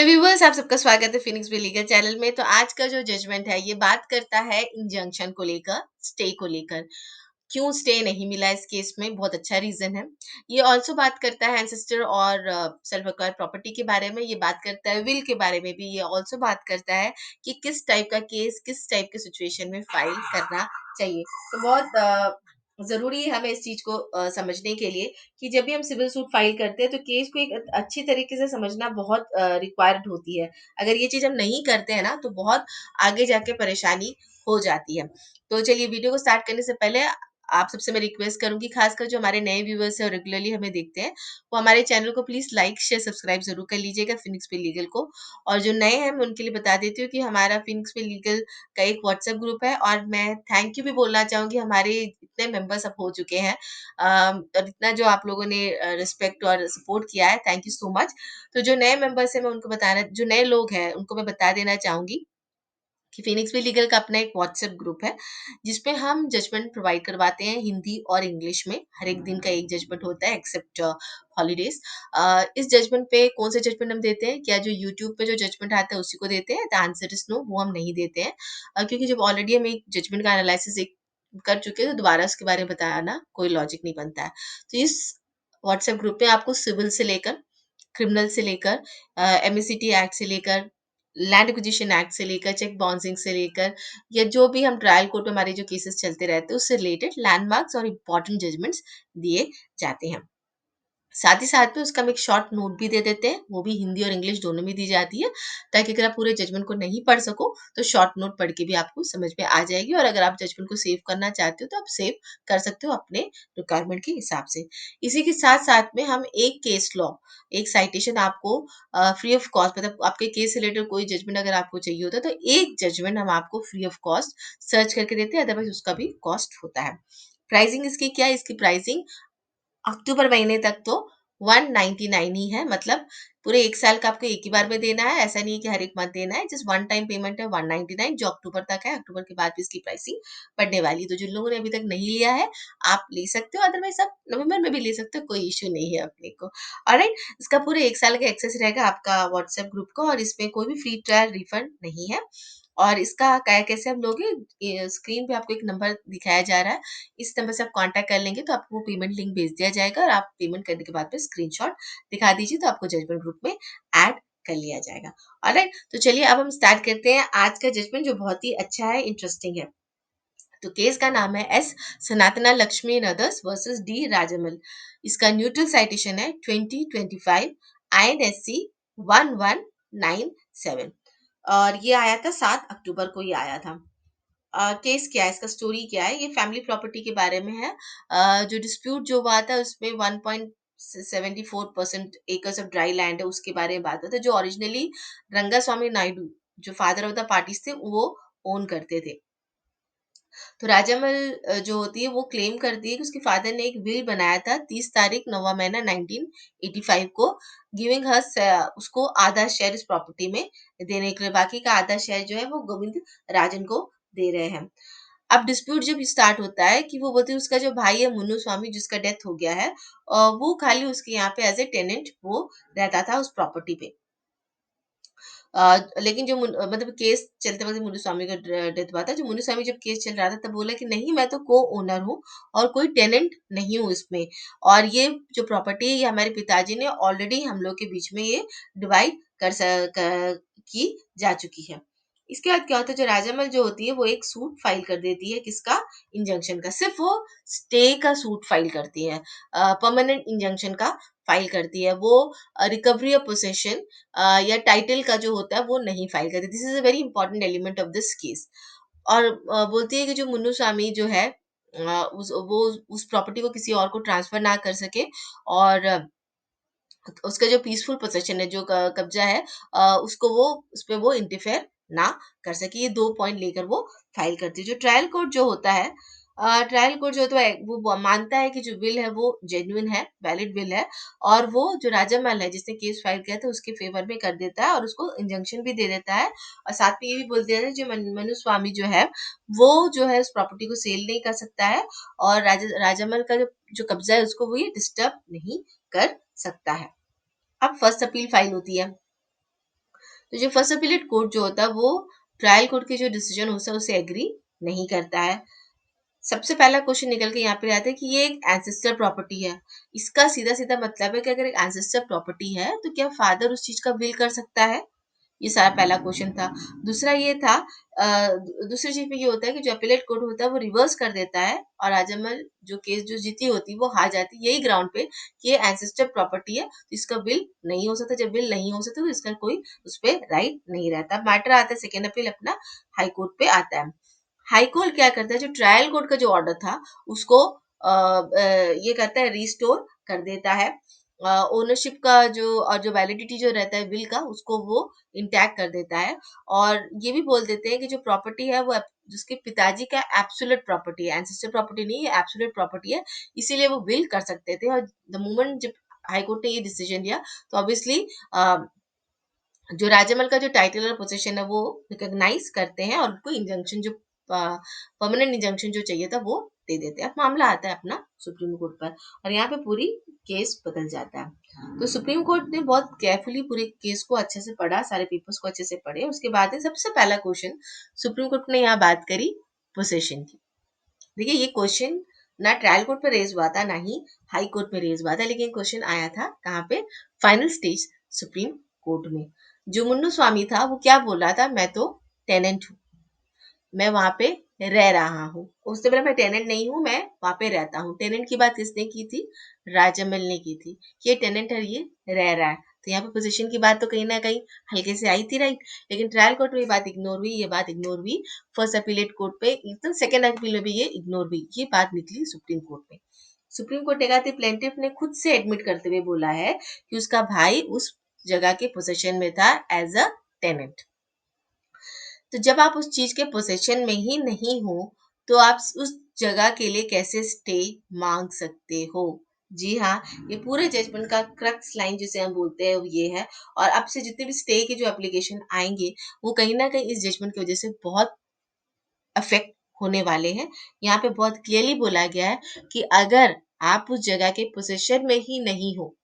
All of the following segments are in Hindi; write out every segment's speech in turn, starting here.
व्यूवर्स, आप सबका स्वागत है फिनिक्स भी लीगल चैनल में। तो आज का जो जजमेंट है ये बात करता है इंजंक्शन को लेकर, स्टे को लेकर। क्यों स्टे नहीं मिला इस केस में, बहुत अच्छा रीजन है। ये ऑल्सो बात करता है एंसेस्टर और सेल्फ एक्वायर्ड प्रॉपर्टी के बारे में। ये बात करता है विल के बारे में भी। ये ऑल्सो बात करता है कि किस टाइप का केस किस टाइप के सिचुएशन में फाइल करना चाहिए। तो बहुत जरूरी है हमें इस चीज को समझने के लिए कि जब भी हम सिविल सूट फाइल करते हैं तो केस को एक अच्छी तरीके से समझना बहुत रिक्वायर्ड होती है। अगर ये चीज हम नहीं करते हैं ना तो बहुत आगे जाके परेशानी हो जाती है। तो चलिए, वीडियो को स्टार्ट करने से पहले आप सबसे मैं रिक्वेस्ट करूंगी, खासकर जो हमारे नए व्यूअर्स हैं और रेगुलरली हमें देखते हैं, वो हमारे चैनल को प्लीज लाइक शेयर सब्सक्राइब जरूर कर लीजिएगा, फिनिक्स पे लीगल को। और जो नए हैं मैं उनके लिए बता देती हूँ कि हमारा फिनिक्स पे लीगल का एक व्हाट्सएप ग्रुप है। और मैं थैंक यू भी बोलना चाहूंगी, हमारे इतने मेंबर्स अब हो चुके हैं और इतना जो आप लोगों ने रिस्पेक्ट और सपोर्ट किया है, थैंक यू सो मच। तो जो नए मेंबर्स हैं मैं उनको बताना, जो नए लोग हैं उनको मैं बता देना चाहूंगी कि फिनिक्स भी लीगल का अपना एक व्हाट्सएप ग्रुप है जिसपे हम जजमेंट प्रोवाइड करवाते हैं हिंदी और इंग्लिश में। हर एक दिन का एक जजमेंट होता है एक्सेप्ट हॉलीडेज। इस जजमेंट पे कौन से जजमेंट हम देते हैं, क्या जो यूट्यूब पे जो जजमेंट आता है उसी को देते हैं? द आंसर इज नो, वो हम नहीं देते हैं। क्योंकि जब ऑलरेडी हम एक जजमेंट का एनालिसिस एक कर चुके हैं तो दोबारा उसके बारे में बताना कोई लॉजिक नहीं बनता है। तो इस व्हाट्सएप ग्रुप पे आपको सिविल से लेकर क्रिमिनल से लेकर एमएससीटी एक्ट से लेकर लैंड एक्विजिशन एक्ट से लेकर चेक बाउंसिंग से लेकर या जो भी हम ट्रायल कोर्ट में हमारे जो केसेस चलते रहते हैं उससे रिलेटेड लैंडमार्क्स और इम्पोर्टेंट जजमेंट्स दिए जाते हैं। साथ ही साथ में उसका हम एक शॉर्ट नोट भी दे देते हैं, वो भी हिंदी और इंग्लिश दोनों में दी जाती है, ताकि अगर आप पूरे जजमेंट को नहीं पढ़ सको तो शॉर्ट नोट पढ़ के भी आपको समझ में आ जाएगी। और अगर आप जजमेंट को सेव करना चाहते हो तो आप सेव कर सकते हो अपने रिक्वायरमेंट के हिसाब से। इसी के साथ साथ में हम एक केस लॉ, एक साइटेशन आपको फ्री ऑफ कॉस्ट, मतलब आपके केस से रिलेटेड कोई जजमेंट अगर आपको चाहिए होता है तो एक जजमेंट हम आपको फ्री ऑफ कॉस्ट सर्च करके देते हैं, अदरवाइज उसका भी कॉस्ट होता है। प्राइसिंग इसकी क्या है? इसकी प्राइसिंग अक्टूबर महीने तक तो 199 ही है। मतलब पूरे एक साल का आपको एक ही बार में देना है, ऐसा नहीं है कि हर एक मंथ देना है। जस्ट वन टाइम पेमेंट है 199 जो अक्टूबर तक है। अक्टूबर के बाद भी इसकी प्राइसिंग बढ़ने वाली है। तो जिन लोगों ने अभी तक नहीं लिया है आप ले सकते हो, अदरवाइज आप नवंबर में भी ले सकते हो, कोई इश्यू नहीं है अपने को। ऑलराइट, इसका पूरे एक साल का एक्सेस रहेगा आपका व्हाट्सएप ग्रुप का और इसमें कोई भी फ्री ट्रायल रिफंड नहीं है। और इसका क्या कैसे हम लोगे, स्क्रीन पे आपको एक नंबर दिखाया जा रहा है, इस नंबर से आप कांटेक्ट कर लेंगे तो आपको पेमेंट लिंक भेज दिया जाएगा और आप पेमेंट करने के बाद में स्क्रीनशॉट दिखा दीजिए तो आपको जजमेंट ग्रुप में ऐड कर लिया जाएगा। ऑलराइट, तो चलिए अब हम स्टार्ट करते हैं आज का जजमेंट जो बहुत ही अच्छा है, इंटरेस्टिंग है। तो केस का नाम है S Sanatana Lakshmi and others versus D Rajmal. इसका न्यूट्रल साइटेशन है 2025 INSC 1197 और ये आया था 7 अक्टूबर को ये आया था। केस क्या है, इसका स्टोरी क्या है? ये फैमिली प्रॉपर्टी के बारे में है। जो डिस्प्यूट जो हुआ था उसमें 1.74% एकर्स ऑफ ड्राई लैंड है, उसके बारे में बात होता है, जो ओरिजिनली रंगास्वामी नायडू जो फादर ऑफ द पार्टीज थे वो ओन करते थे। तो राजामल जो होती है वो क्लेम करती है कि उसके फादर ने एक विल बनाया था 30 तारीख नौवां महीना 1985 को, गिविंग हर उसको आधा शेयर इस प्रॉपर्टी में देने के लिए। बाकी का आधा शेयर जो है वो गोविंद राजन को दे रहे हैं। अब डिस्प्यूट जब स्टार्ट होता है कि वो बोलती है उसका जो भाई है मुन्नू स्वामी जिसका डेथ हो गया है, वो खाली उसके यहाँ पे एज ए टेनेंट वो रहता था उस प्रॉपर्टी पे। लेकिन जो मतलब केस चलते वक्त मुन्नी स्वामी का डेथ हुआ था, जो मुन्नी स्वामी जब केस चल रहा था तब बोला कि नहीं मैं तो को ओनर हूँ और कोई टेनेंट नहीं हूँ इसमें, और ये जो प्रॉपर्टी है ये हमारे पिताजी ने ऑलरेडी हम लोग के बीच में ये डिवाइड की जा चुकी है। इसके बाद क्या होता है, जो राजामल जो होती है वो एक सूट फाइल कर देती है, किसका? इंजंक्शन का। सिर्फ वो स्टे का सूट फाइल करती है, परमानेंट इंजंक्शन का फाइल करती है। वो रिकवरी ऑफ पोसेशन या टाइटल का जो होता है वो नहीं फाइल करती। This is a very important element of this case. और बोलती है कि जो मुन्नू स्वामी जो है उस प्रॉपर्टी को किसी और को ट्रांसफर ना कर सके, और उसका जो पीसफुल पोसेशन है, जो कब्जा है, उसको वो उस पे वो इंटरफेयर ना कर सके। ये 2 पॉइंट लेकर वो फाइल करती है। जो ट्रायल कोर्ट जो होता है, ट्रायल कोर्ट जो होता है वो मानता है कि जो विल है वो जेन्युइन है, वैलिड विल है, और वो जो राजामल है जिसने केस फाइल किया था उसके फेवर में कर देता है और उसको इंजंक्शन भी दे देता है। और साथ में ये भी बोल देता है जो मनु स्वामी जो है वो जो है उस प्रॉपर्टी को सेल नहीं कर सकता है, और राजामल का जो कब्जा है उसको वो ये डिस्टर्ब नहीं कर सकता है। अब फर्स्ट अपील फाइल होती है। तो जो फर्स्ट अपीलेट कोर्ट जो होता है वो ट्रायल कोर्ट के जो डिसीजन होता है उसे एग्री नहीं करता है। सबसे पहला क्वेश्चन निकल के यहाँ पे आता है कि ये एक एंसेस्टर प्रॉपर्टी है। इसका सीधा सीधा मतलब है कि अगर एक एंसेस्टर प्रॉपर्टी है तो क्या फादर उस चीज का विल कर सकता है? ये सारा पहला क्वेश्चन था। दूसरा ये था, दूसरी चीज में ये होता है कि जो अपीलेट कोर्ट होता है वो रिवर्स कर देता है और राजामल जो केस जो जीती होती वो हार जाती, यही ग्राउंड पे कि ये एंसेस्टर प्रॉपर्टी है तो इसका विल नहीं हो सकता। जब विल नहीं हो सकता तो इसका कोई उस पर राइट नहीं रहता। मैटर आता है सेकेंड अपील अपना हाई कोर्ट पे आता है। हाई कोर्ट क्या करता है, जो ट्रायल कोर्ट का जो ऑर्डर था उसको ये करता है रिस्टोर कर देता है। ओनरशिप का जो और जो वैलिडिटी जो रहता है विल का उसको वो इंटैक्ट कर देता है। और ये भी बोल देते हैं कि जो प्रॉपर्टी है वो जिसके पिताजी का एब्सोल्यूट प्रॉपर्टी है, एंसेस्टर प्रॉपर्टी नहीं है, एब्सोल्यूट प्रॉपर्टी है, इसीलिए वो विल कर सकते थे। और द मोमेंट जब हाई कोर्ट ने ये डिसीजन लिया तो ऑब्वियसली जो राजामल का जो टाइटल और पोजीशन है वो रिकॉग्नाइज करते हैं और उनको इंजंक्शन जो परमानेंट इंजंक्शन जो चाहिए था वो दे देते हैं। अब मामला आता है अपना सुप्रीम कोर्ट पर और यहाँ पे पूरी केस बदल जाता है। तो सुप्रीम कोर्ट ने बहुत केयरफुली पूरे केस को अच्छे से पढ़ा, सारे पेपर्स को अच्छे से पढ़े। उसके बाद है सबसे पहला क्वेश्चन सुप्रीम कोर्ट ने यहाँ बात करी पोसेशन की। देखिए ये क्वेश्चन ना ट्रायल कोर्ट पे रेज हुआ था ना ही हाई कोर्ट में रेज हुआ था, लेकिन क्वेश्चन आया था कहाँ पे, फाइनल स्टेज सुप्रीम कोर्ट में। जो मुन्नू स्वामी था वो क्या बोल रहा था, मैं तो टेनेंट हूँ, मैं वहां पे रह रहा हूँ। उससे पहले मैं टेनेंट नहीं हूँ, मैं वहां पे रहता हूँ। टेनेंट की बात किसने की थी, राजामल ने की थी कि ये टेनेंट है, ये रह रहा है। तो यहाँ पे पोजीशन की बात तो कहीं ना कहीं हल्के से आई थी, राइट। लेकिन ट्रायल कोर्ट में ये बात इग्नोर हुई, ये बात इग्नोर हुई। फर्स्ट अपीलेट कोर्ट पे एकदम सेकेंड अपील में भी ये इग्नोर हुई, ये बात निकली सुप्रीम कोर्ट में। सुप्रीम कोर्ट ने कहा था प्लेंटिफ ने खुद से एडमिट करते हुए बोला है कि उसका भाई उस जगह के पोजीशन में था एज अ टेनेंट। तो जब आप उस चीज के पोसेशन में ही नहीं हो तो आप उस जगह के लिए कैसे स्टे मांग सकते हो? जी हाँ, ये पूरे जजमेंट का क्रक्स लाइन जिसे हम बोलते हैं वो ये है। और अब से जितने भी स्टे के जो एप्लीकेशन आएंगे वो कहीं ना कहीं इस जजमेंट की वजह से बहुत अफेक्ट होने वाले हैं। यहाँ पे बहुत क्लियरली बोला गया है कि अगर आप उस जगह के पोसेशन में ही नहीं हो,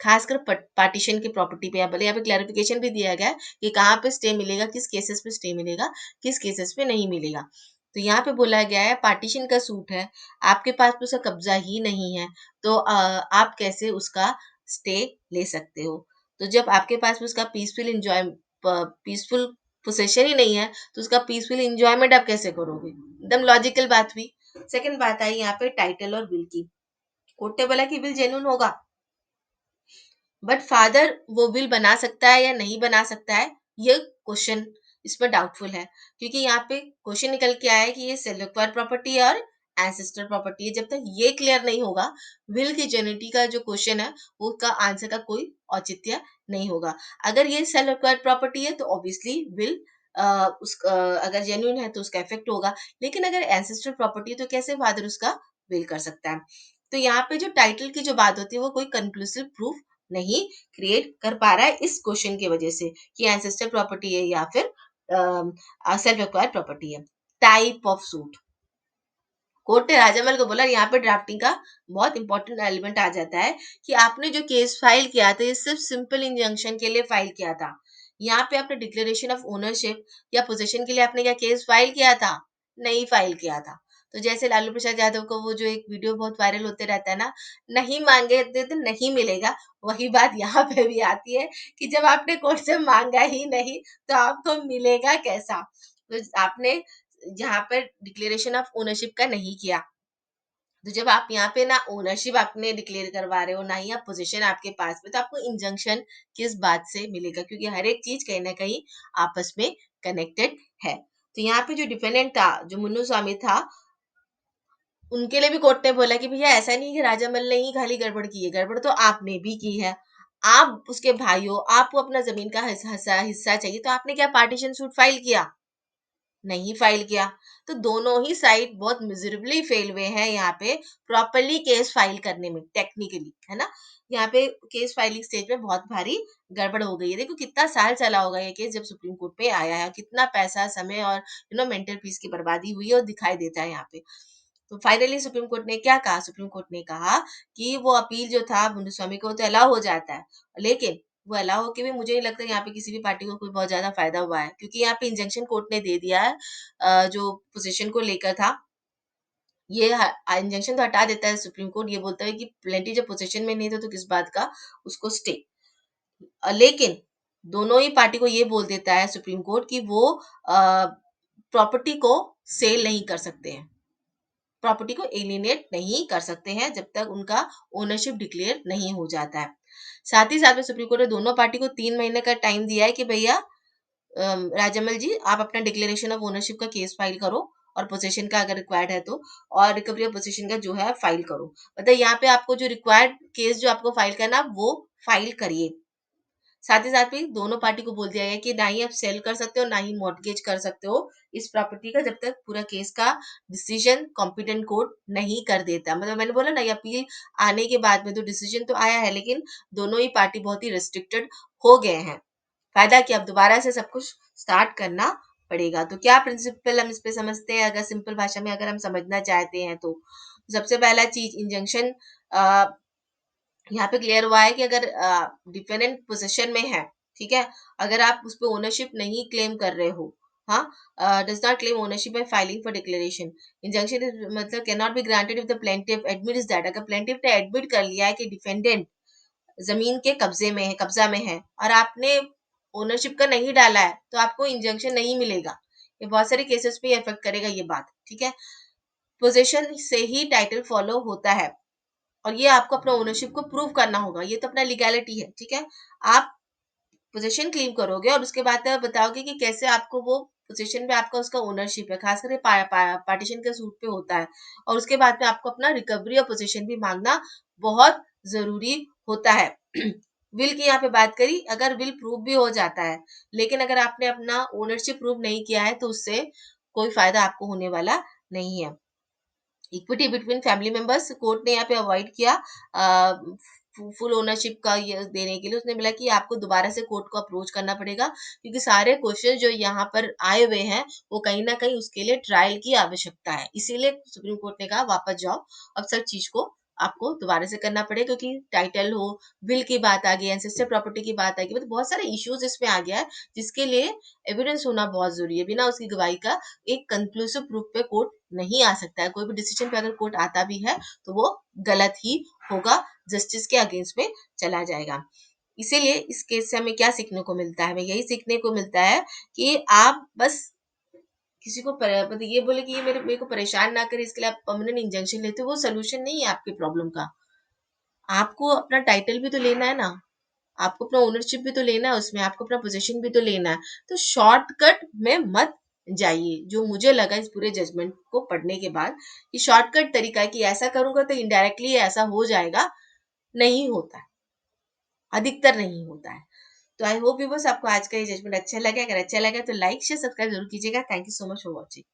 खासकर पार्टीशन की प्रॉपर्टी पे, भले यहाँ पे क्लैरिफिकेशन भी दिया गया है कि कहाँ पे स्टे मिलेगा, किस केसेस पे स्टे मिलेगा, किस केसेस पे नहीं मिलेगा। तो यहाँ पे बोला गया है पार्टीशन का सूट है, आपके पास तो उसका कब्जा ही नहीं है, तो आप कैसे उसका स्टे ले सकते हो? तो जब आपके पास में उसका पीसफुल पोसेशन ही नहीं है तो उसका पीसफुल इंजॉयमेंट आप कैसे करोगे? एकदम लॉजिकल बात हुई। सेकंड बात आई यहाँ पे टाइटल और विल की। कोर्ट ने बोला कि विल जेन्युइन होगा, बट फादर वो विल बना सकता है या नहीं बना सकता है, ये क्वेश्चन इसमें डाउटफुल है। क्योंकि यहाँ पे क्वेश्चन निकल के आया है कि ये सेल्फ एक्वायर्ड प्रॉपर्टी है और एंसेस्टर प्रॉपर्टी है। जब तक ये क्लियर नहीं होगा, विल की जेन्युइनिटी का जो क्वेश्चन है वो उसका आंसर का कोई औचित्य नहीं होगा। अगर ये सेल्फ एक्वायर्ड प्रॉपर्टी है तो ऑब्वियसली विल अगर जेन्युइन है तो उसका इफेक्ट होगा। लेकिन अगर एंसेस्टर प्रॉपर्टी है तो कैसे फादर उसका विल कर सकता है? तो यहाँ पे जो टाइटल की जो बात होती है वो कोई कंक्लूसिव प्रूफ नहीं क्रिएट कर पा रहा है इस क्वेश्चन की वजह से कि एंसेस्टर प्रॉपर्टी है या फिर सेल्फ एक्वायर्ड प्रॉपर्टी है। टाइप ऑफ सूट, कोर्ट ने राजामल को बोला यहाँ पे ड्राफ्टिंग का बहुत इंपॉर्टेंट एलिमेंट आ जाता है कि आपने जो केस फाइल किया था ये सिर्फ सिंपल इंजंक्शन के लिए फाइल किया था। यहाँ पे आपने डिक्लेरेशन ऑफ ओनरशिप या पोजीशन के लिए आपने क्या केस फाइल किया था? नहीं फाइल किया था। तो जैसे लालू प्रसाद यादव को वो जो एक वीडियो बहुत वायरल होते रहता है ना, नहीं मांगे तो नहीं मिलेगा, वही बात यहाँ पे भी आती है कि जब आपने कोर्ट से मांगा ही नहीं तो आपको मिलेगा कैसा? तो आपने यहाँ पर डिक्लेरेशन ऑफ ओनरशिप का नहीं किया। तो जब आप यहाँ पे ना ओनरशिप आपने डिक्लेयर करवा रहे हो ना ही आप पोजीशन आपके पास में, तो आपको इंजंक्शन किस बात से मिलेगा? क्योंकि हर एक चीज कहीं ना कहीं आपस में कनेक्टेड है। तो यहाँ पे जो डिफेंडेंट था, जो मुन्नू स्वामी था, उनके लिए भी कोर्ट ने बोला कि भैया ऐसा नहीं कि राजामल ने ही खाली गड़बड़ की है, गड़बड़ तो आपने भी की है। आप उसके भाई हो, आपको अपना जमीन का हिस्सा हिस्सा चाहिए, तो आपने क्या पार्टीशन सूट फाइल किया? नहीं फाइल किया। तो दोनों ही साइड बहुत मिजरेबली फेल हुए हैं यहाँ पे प्रॉपरली केस फाइल करने में, टेक्निकली, है ना। यहाँ पे केस फाइलिंग स्टेज में बहुत भारी गड़बड़ हो गई है। देखो कितना साल चला होगा ये केस जब सुप्रीम कोर्ट पे आया है, कितना पैसा, समय और मेंटल पीस की बर्बादी हुई है और दिखाई देता है यहाँ पे। तो फाइनली सुप्रीम कोर्ट ने क्या कहा? सुप्रीम कोर्ट ने कहा कि वो अपील जो था मुन्नुस्वामी को तो अलाउ हो जाता है, लेकिन वो अलाउ होके भी मुझे नहीं लगता यहाँ पे किसी भी पार्टी को कोई बहुत ज़्यादा फ़ायदा हुआ है, क्योंकि यहाँ पे इंजंक्शन कोर्ट ने दे दिया है जो पोज़ीशन को लेकर था, ये इंजंक्शन तो हटा देता है सुप्रीम कोर्ट, ये बोलता है कि प्लेंटी जब पोज़ीशन में नहीं था तो किस बात का उसको स्टे। लेकिन दोनों ही पार्टी को ये बोल देता है सुप्रीम कोर्ट कि वो प्रॉपर्टी को सेल नहीं कर सकते हैं, प्रॉपर्टी को एलिनेट नहीं कर सकते हैं जब तक उनका ओनरशिप डिक्लेयर नहीं हो जाता है। साथ ही साथ में सुप्रीम कोर्ट ने दोनों पार्टी को 3 महीने का टाइम दिया है कि भैया राजामल जी आप अपना डिक्लेरेशन ऑफ ओनरशिप का केस फाइल करो, और पोजीशन का अगर रिक्वायर्ड है तो, और रिकवरी ऑफ पोजीशन का जो है फाइल करो। मतलब यहाँ पे आपको जो रिक्वायर्ड केस जो आपको फाइल करना वो फाइल करिए। साथ ही साथ भी दोनों पार्टी को बोल दिया गया कि ना ही आप सेल कर सकते हो ना ही मॉर्टगेज कर सकते हो इस प्रॉपर्टी का, जब तक पूरा केस का डिसीजन कॉम्पिटेंट कोर्ट नहीं कर देता। मतलब मैंने बोला ना, ये अपील आने के बाद में तो डिसीजन तो आया है, लेकिन दोनों ही पार्टी बहुत ही रिस्ट्रिक्टेड हो गए हैं। फायदा कि अब दोबारा से सब कुछ स्टार्ट करना पड़ेगा। तो क्या प्रिंसिपल हम इस पे समझते हैं, अगर सिंपल भाषा में अगर हम समझना चाहते हैं तो सबसे पहला चीज इंजंक्शन यहाँ पे क्लियर हुआ है कि अगर डिफेंडेंट पोजीशन में है, ठीक है, अगर आप उस पे ओनरशिप नहीं क्लेम कर रहे हो, हाँ, does not claim ownership by filing for declaration, injunction मतलब can not be granted if the plaintiff admits that, अगर प्लेंटिफ ने एडमिट कर लिया है कि डिफेंडेंट जमीन के कब्जे में है, कब्जा में है, और आपने ओनरशिप का नहीं डाला है, तो आपको इंजंक्शन नहीं मिलेगा। ये बहुत सारे केसेस पे इफेक्ट करेगा ये बात, ठीक है। पोजीशन से ही टाइटल फॉलो होता है, और ये आपको अपना ओनरशिप को प्रूव करना होगा, ये तो अपना लीगैलिटी है, ठीक है। आप पोजीशन क्लेम करोगे और उसके बाद आप बताओगे कि कैसे आपको वो पोजीशन पे आपका उसका ओनरशिप है, खास करके पार्टीशन के सूट पे होता है, और उसके बाद में आपको अपना रिकवरी ऑफ पोजीशन भी मांगना बहुत जरूरी होता है। विल की यहाँ पे बात करी, अगर विल प्रूव भी हो जाता है, लेकिन अगर आपने अपना ओनरशिप प्रूव नहीं किया है तो उससे कोई फायदा आपको होने वाला नहीं है। Equity between family members court ने यहाँ पे अवॉइड किया फुल ओनरशिप का ये देने के लिए। उसने बोला कि आपको दोबारा से कोर्ट को अप्रोच करना पड़ेगा, क्योंकि सारे क्वेश्चन जो यहाँ पर आए हुए हैं वो कहीं ना कहीं उसके लिए ट्रायल की आवश्यकता है, इसीलिए सुप्रीम कोर्ट ने कहा वापस जाओ, अब सब चीज को आपको दोबारा से करना पड़ेगा, क्योंकि टाइटल हो, बिल की बात आ गई, एंसेस्टर प्रॉपर्टी की बात आ गई, मतलब बहुत सारे इश्यूज इसमें आ गया है, जिसके लिए एविडेंस होना बहुत जरूरी है। बिना उसकी गवाही का एक कंक्लूसिव प्रूफ पे कोर्ट नहीं आ सकता है। कोई भी डिसीजन पे अगर कोर्ट आता भी है तो वो गलत ही होगा, जस्टिस के अगेंस्ट में चला जाएगा। इसीलिए इस केस से हमें क्या सीखने को मिलता है, हमें यही सीखने को मिलता है कि आप बस किसी को मतलब ये बोले कि ये मेरे मेरे को परेशान ना करे इसके लिए आप परमानेंट इंजंक्शन लेते हो, वो सोल्यूशन नहीं है आपकी प्रॉब्लम का। आपको अपना टाइटल भी तो लेना है ना, आपको अपना ओनरशिप भी तो लेना है, उसमें आपको अपना पोजीशन भी तो लेना है। तो शॉर्टकट में मत जाइए, जो मुझे लगा इस पूरे जजमेंट को पढ़ने के बाद कि शॉर्टकट तरीका है कि ऐसा करूंगा तो इनडायरेक्टली ऐसा हो जाएगा, नहीं होता है, अधिकतर नहीं होता है। तो आई होप व्यूअर्स आपको आज का ये जजमेंट अच्छा लगे, अगर अच्छा लगा तो लाइक शेयर सब्सक्राइब जरूर कीजिएगा। Thank you so much for watching.